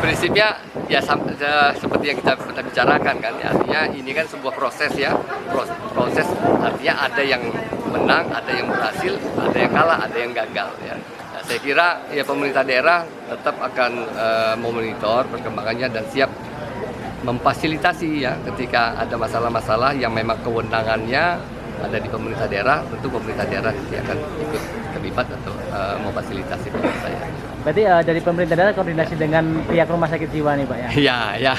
Prinsipnya ya seperti yang kita pernah bicarakan kan, ya, artinya ini kan sebuah proses ya, proses artinya ada yang menang, ada yang berhasil, ada yang kalah, ada yang gagal ya. Nah, saya kira ya pemerintah daerah tetap akan memonitor perkembangannya dan siap memfasilitasi ya ketika ada masalah-masalah yang memang kewenangannya ada di pemerintah daerah, tentu pemerintah daerah nanti akan ikut terlibat atau memfasilitasi pemerintah saya. Berarti dari pemerintah daerah koordinasi dengan pihak rumah sakit jiwa nih Pak ya? Ya,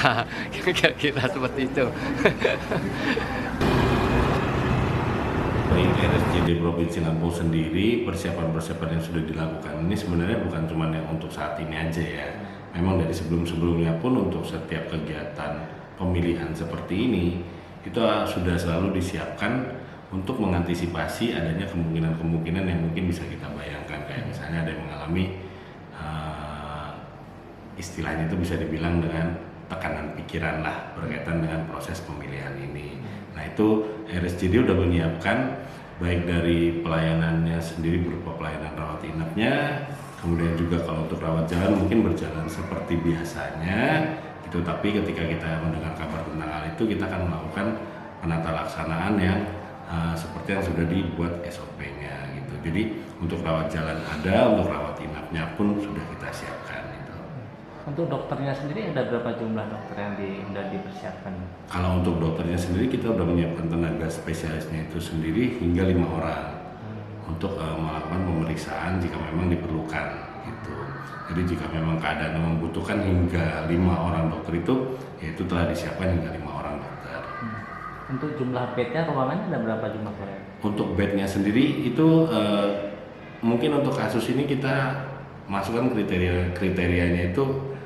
kira-kira seperti itu. Dari RSJD Provinsi Lampung sendiri, persiapan-persiapan yang sudah dilakukan ini sebenarnya bukan cuma yang untuk saat ini aja ya. Memang dari sebelum-sebelumnya pun untuk setiap kegiatan pemilihan seperti ini, itu sudah selalu disiapkan untuk mengantisipasi adanya kemungkinan-kemungkinan yang mungkin bisa kita bayangkan. Kayak misalnya ada yang mengalami istilahnya itu bisa dibilang dengan tekanan pikiran lah berkaitan dengan proses pemilihan ini. Nah itu RSJD udah menyiapkan baik dari pelayanannya sendiri berupa pelayanan rawat inapnya, kemudian juga kalau untuk rawat jalan mungkin berjalan seperti biasanya gitu, tapi ketika kita mendengar kabar tentang hal itu kita akan melakukan penata laksanaan yang seperti yang sudah dibuat SOP-nya gitu. Jadi untuk rawat jalan ada, untuk rawat inapnya pun sudah kita siapkan. Untuk dokternya sendiri ada berapa jumlah dokter yang sudah dipersiapkan? Kalau untuk dokternya sendiri kita sudah menyiapkan tenaga spesialisnya itu sendiri hingga 5 orang untuk melakukan pemeriksaan jika memang diperlukan gitu. Jadi jika memang keadaan membutuhkan hingga 5 orang dokter itu telah disiapkan hingga 5 orang dokter. Untuk jumlah bednya ruangannya ada berapa jumlah Pak? Untuk bednya sendiri itu mungkin untuk kasus ini kita masukkan kriterianya itu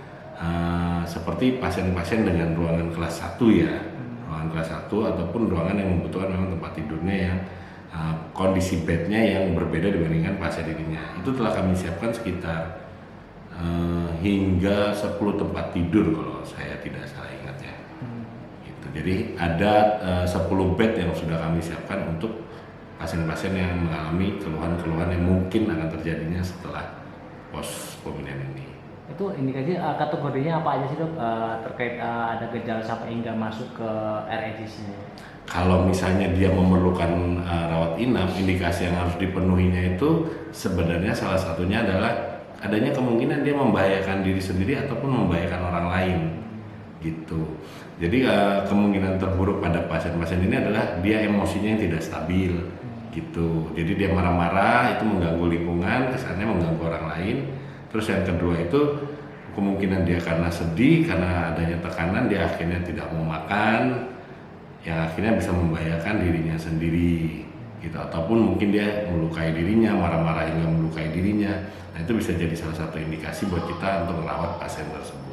seperti pasien-pasien dengan ruangan kelas 1 ya, ruangan kelas 1 ataupun ruangan yang membutuhkan memang tempat tidurnya yang kondisi bednya yang berbeda dibandingkan pasien dirinya. Itu telah kami siapkan sekitar hingga 10 tempat tidur kalau saya tidak salah ingat ya. Gitu. Jadi ada 10 bed yang sudah kami siapkan untuk pasien-pasien yang mengalami keluhan-keluhan yang mungkin akan terjadinya setelah pos pemilihan ini. Itu indikasi kategorinya apa aja sih dok, terkait ada gejala sampai hingga masuk ke RSJD? Kalau misalnya dia memerlukan rawat inap, indikasi yang harus dipenuhinya itu sebenarnya salah satunya adalah adanya kemungkinan dia membahayakan diri sendiri ataupun membahayakan orang lain gitu. Jadi kemungkinan terburuk pada pasien-pasien ini adalah dia emosinya yang tidak stabil gitu. Jadi dia marah-marah, itu mengganggu lingkungan, kesannya mengganggu orang lain. Terus yang kedua itu kemungkinan dia karena sedih, karena adanya tekanan dia akhirnya tidak mau makan, yang akhirnya bisa membahayakan dirinya sendiri gitu. Ataupun mungkin dia melukai dirinya, marah-marah hingga melukai dirinya. Nah itu bisa jadi salah satu indikasi buat kita untuk merawat pasien tersebut.